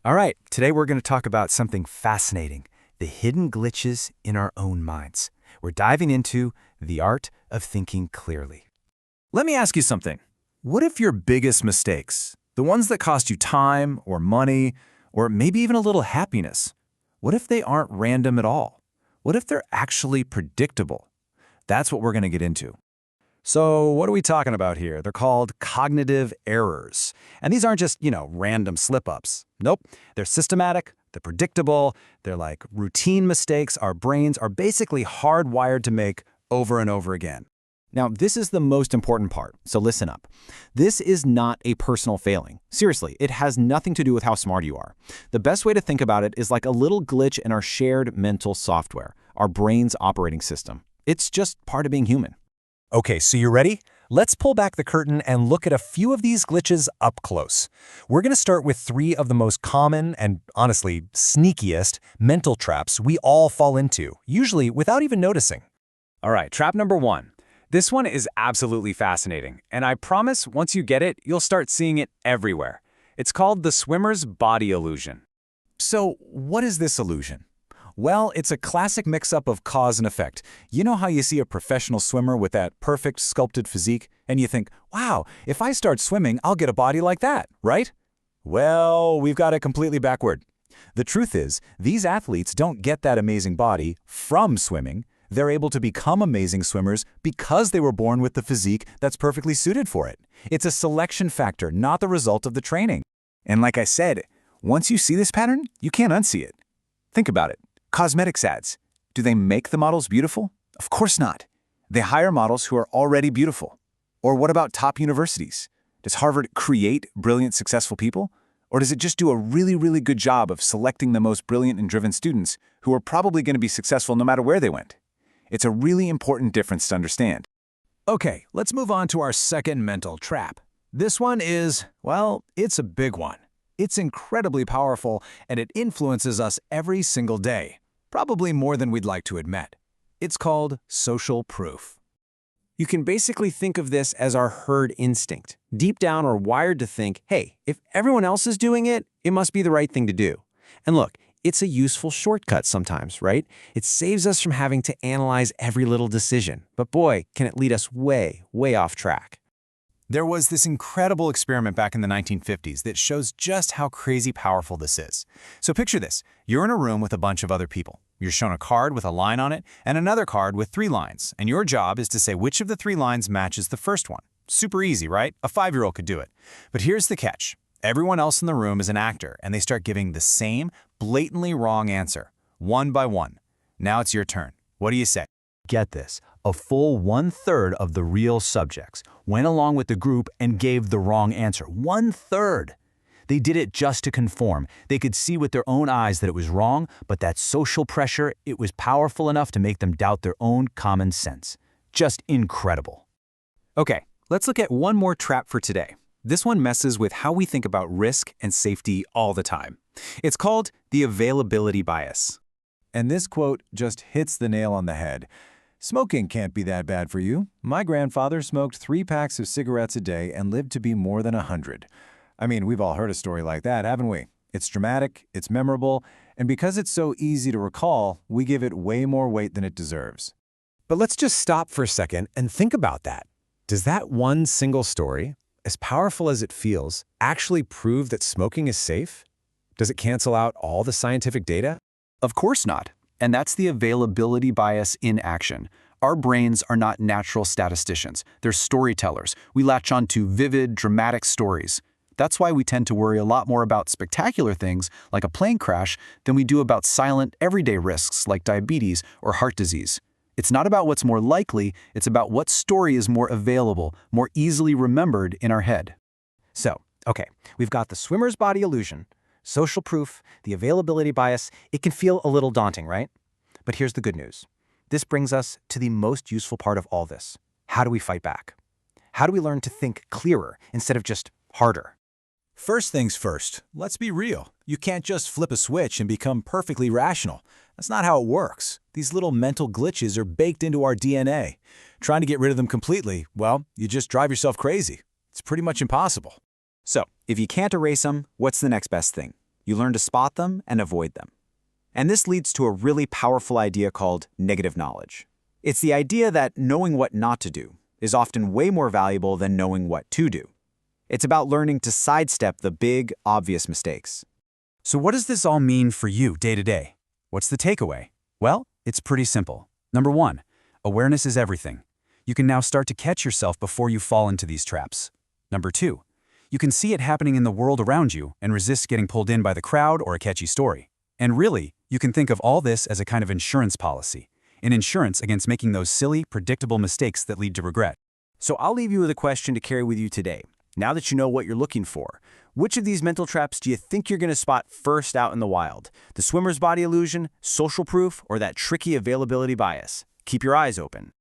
All right, today we're going to talk about something fascinating, the hidden glitches in our own minds. We're diving into the art of thinking clearly. Let me ask you something. What if your biggest mistakes, the ones that cost you time or money, or maybe even a little happiness, what if they aren't random at all? What if they're actually predictable? That's what we're going to get into. So what are we talking about here? They're called cognitive errors. And these aren't just, random slip-ups. Nope, they're systematic, they're predictable, they're like routine mistakes our brains are basically hardwired to make over and over again. Now, this is the most important part, so listen up. This is not a personal failing. Seriously, it has nothing to do with how smart you are. The best way to think about it is like a little glitch in our shared mental software, our brain's operating system. It's just part of being human. Okay, so you ready? Let's pull back the curtain and look at a few of these glitches up close. We're going to start with 3 of the most common and, honestly, sneakiest mental traps we all fall into, usually without even noticing. All right, trap number 1. This one is absolutely fascinating, and I promise once you get it, you'll start seeing it everywhere. It's called the swimmer's body illusion. So what is this illusion? Well, it's a classic mix-up of cause and effect. You know how you see a professional swimmer with that perfect sculpted physique, and you think, wow, if I start swimming, I'll get a body like that, right? Well, we've got it completely backward. The truth is, these athletes don't get that amazing body from swimming. They're able to become amazing swimmers because they were born with the physique that's perfectly suited for it. It's a selection factor, not the result of the training. And like I said, once you see this pattern, you can't unsee it. Think about it. Cosmetics ads. Do they make the models beautiful? Of course not. They hire models who are already beautiful. Or what about top universities? Does Harvard create brilliant, successful people? Or does it just do a really, really good job of selecting the most brilliant and driven students who are probably going to be successful no matter where they went? It's a really important difference to understand. Okay, let's move on to our second mental trap. This one is, well, it's a big one. It's incredibly powerful, and it influences us every single day, probably more than we'd like to admit. It's called social proof. You can basically think of this as our herd instinct. Deep down, we're wired to think, hey, if everyone else is doing it, it must be the right thing to do. And look, it's a useful shortcut sometimes, right? It saves us from having to analyze every little decision. But boy, can it lead us way, way off track. There was this incredible experiment back in the 1950s that shows just how crazy powerful this is. So picture this. You're in a room with a bunch of other people. You're shown a card with a line on it and another card with 3 lines, and your job is to say which of the 3 lines matches the first one. Super easy, right? A 5-year-old could do it. But here's the catch. Everyone else in the room is an actor, and they start giving the same, blatantly wrong answer, one by one. Now it's your turn. What do you say? Get this, a full 1/3 of the real subjects went along with the group and gave the wrong answer. 1/3! They did it just to conform. They could see with their own eyes that it was wrong, but that social pressure, it was powerful enough to make them doubt their own common sense. Just incredible. Okay, let's look at one more trap for today. This one messes with how we think about risk and safety all the time. It's called the availability bias. And this quote just hits the nail on the head. Smoking can't be that bad for you. My grandfather smoked 3 packs of cigarettes a day and lived to be more than 100. I mean, we've all heard a story like that, haven't we? It's dramatic, it's memorable, and because it's so easy to recall, we give it way more weight than it deserves. But let's just stop for a second and think about that. Does that one single story, as powerful as it feels, actually prove that smoking is safe? Does it cancel out all the scientific data? Of course not. And that's the availability bias in action. Our brains are not natural statisticians. They're storytellers. We latch on to vivid, dramatic stories. That's why we tend to worry a lot more about spectacular things like a plane crash than we do about silent, everyday risks like diabetes or heart disease. It's not about what's more likely, it's about what story is more available, more easily remembered in our head. So, okay, we've got the swimmer's body illusion, social proof, the availability bias. It can feel a little daunting, right? But here's the good news. This brings us to the most useful part of all this. How do we fight back? How do we learn to think clearer instead of just harder? First things first, let's be real. You can't just flip a switch and become perfectly rational. That's not how it works. These little mental glitches are baked into our DNA. Trying to get rid of them completely, well, you just drive yourself crazy. It's pretty much impossible. So, if you can't erase them, what's the next best thing? You learn to spot them and avoid them. And this leads to a really powerful idea called negative knowledge. It's the idea that knowing what not to do is often way more valuable than knowing what to do. It's about learning to sidestep the big, obvious mistakes. So what does this all mean for you day to day? What's the takeaway? Well, it's pretty simple. Number 1, awareness is everything. You can now start to catch yourself before you fall into these traps. Number 2, you can see it happening in the world around you and resist getting pulled in by the crowd or a catchy story. And really, you can think of all this as a kind of insurance policy, an insurance against making those silly, predictable mistakes that lead to regret. So I'll leave you with a question to carry with you today. Now that you know what you're looking for, which of these mental traps do you think you're going to spot first out in the wild? The swimmer's body illusion, social proof, or that tricky availability bias? Keep your eyes open.